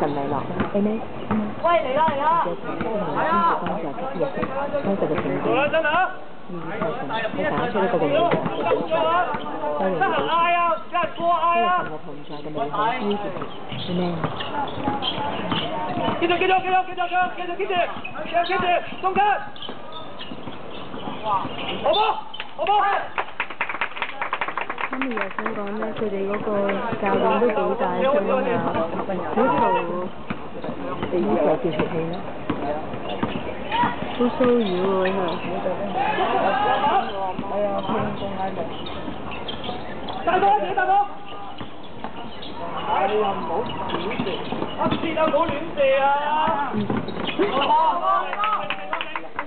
神嚟落 ，Amen。喂，嚟啦嚟啦！嘅成績同埋天使幫助給予嘅幫助嘅成績，意義係神，佢打出一個榮耀嘅表象，當然嘅表象，因為神嘅同在嘅美好標誌，Amen。繼續，中間。好波！媽咪又想講咧，佢哋嗰個教練都幾大聲啊，好嘈，你呢個叫出氣啦。好騷擾喎真係。係啊，天公喺度。大波！你又唔好亂射。唔好亂射啊！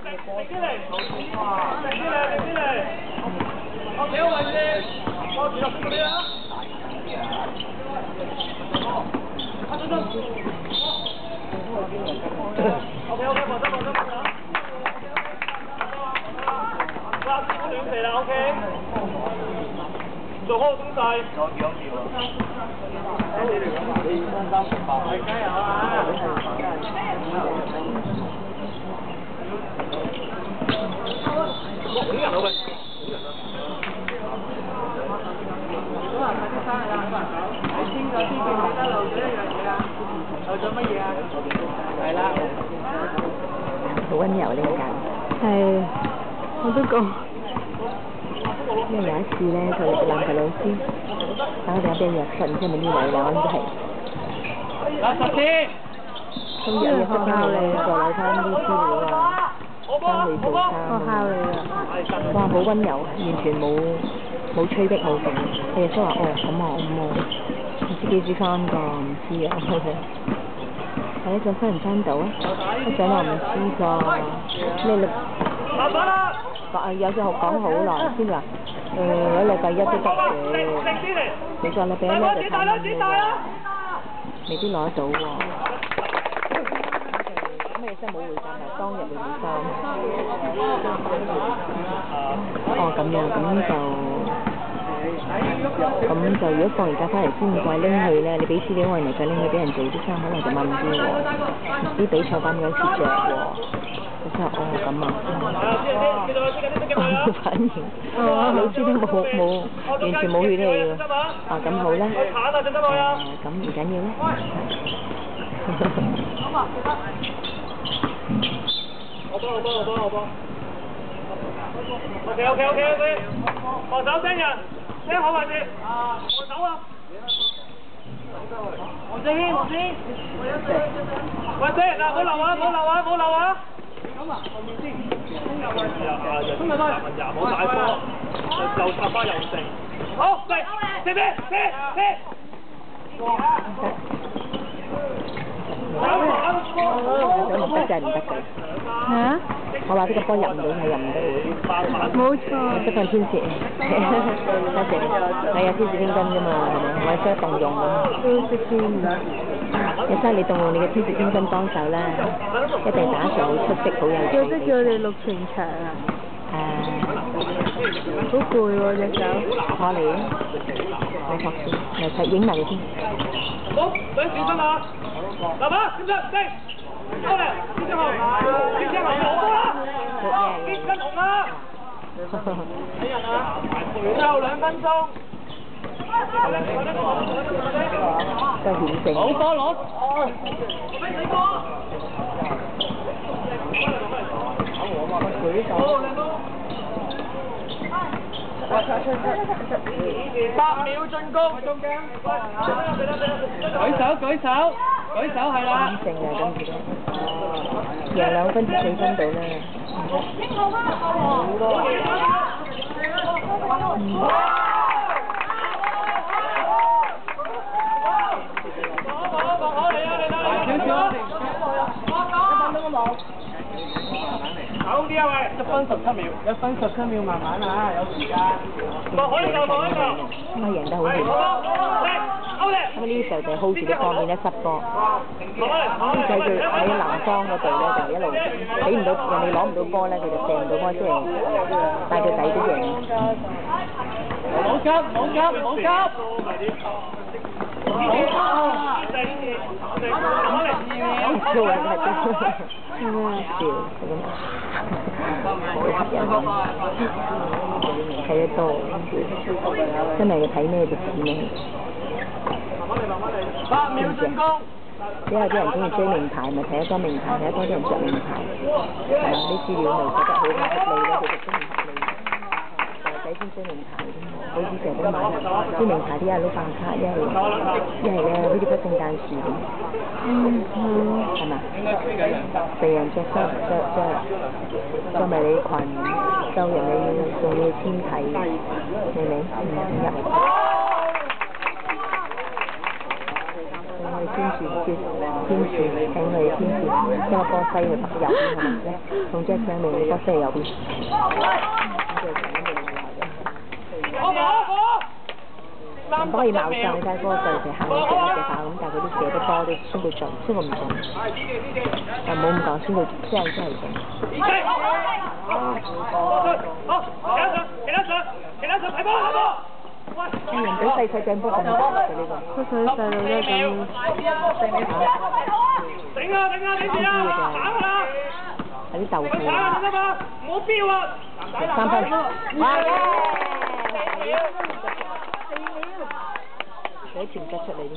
定啲嚟！我幾好位先，我住落邊嗰啲啊！OK，放心。啦，唔好亂射啦 ，OK。做好攻勢。有幾好笑啊！加油啊！好人好嘅。好啊！快啲翻嚟啦！你簽咗先記得漏咗一樣嘢啊！漏咗乜嘢啊？係啦。好溫柔呢個教。係，我都講。因為有一次咧，佢哋嘅籃球老師打我哋俾人約實，唔知係咪呢位啦？我諗就係。垃圾先。今日約翻嚟就攞翻啲資料啊，翻去做衫學校嚟㗎。哇，好溫柔，完全冇催逼冇勁。佢亦都話咁啊，唔知幾時翻㗎，唔知啊。係一陣翻唔翻到啊？一陣話唔知㗎。咩有隻學講好耐先話，喺禮拜一都得嘅。你再禮拜一咧就3蚊嘅喎，未必攞得到喎。咁你真係冇回答埋當日會唔會收？咁樣咁就如果放完假翻嚟先再拎去咧，你俾資料我嚟再拎去俾人做啲衫，可能就問啲喎。啲比賽班嗰陣時著喎。我真係咁啊！冇反應，老師都冇完全冇血氣喎。咁好啦。咁唔緊要啦。好波。OK，防守聲人，聽好位置，防守啊！黃正軒，喂，聲人啊，唔好漏啊！咁啊，後面先。今日都係冇大波，又插花又剩。好，嚟，射！唔得真係唔得㗎。嚇？我話呢個波入唔到係入唔到。冇錯。得份天使，多謝。係啊，天使天軍㗎嘛，係咪？我係識動用㗎嘛。都識添㗎。有時你動用你嘅天使天軍幫手啦，一定打上好出色，好有趣。記得叫我哋錄全場啊！好攰喎隻手。學你啊！你學先，嚟睇影埋佢先。好，想小心啊！立馬，接住，升，過嚟，接住後，好波啦！結跟紅啊！睇人啊！最後2分鐘。都險勝。好波攞！8秒進攻，舉手係啦。險勝啊，今次都贏2分至4分到啦。好啲啊喂！1分17秒，慢慢啊，有時間。望海呢度。咁啊贏得好掂。咁呢啲時候就 hold 住啲方面咧，失波。咁就佢喺南方嗰度咧，就一路俾唔到人哋攞唔到波咧，佢就射唔到波，即係帶佢仔都贏。唔好急！笑係真，笑咁，睇得多，真係要睇咩就知咩。8秒進攻。比較啲人中意追名牌，咪睇得多名牌，睇得多啲人着名牌，係嘛？啲資料咪覺得好合理咯，其實都唔合理。仔先追名牌啫嘛，好似成日都買啲名牌啲碌飯卡，一係咧好似棵聖誕樹咁，係嘛？被人着迷你裙，就人哋仲要簽睇，明唔明？入。宣傳請佢宣傳，將個波西去北右邊係咪咧？從隻上面個波西去右邊，咁可以鬧上你睇嗰個就成行咗隻爆咁，但係佢都射得多啲，宣到準，宣到唔準，但冇咁講，宣到真係準。人哋細正波咁嘅呢個，佢細路都咁。頂啊！係啲豆腐。唔好飆啊！3分。哇！4秒。寫全質出嚟添。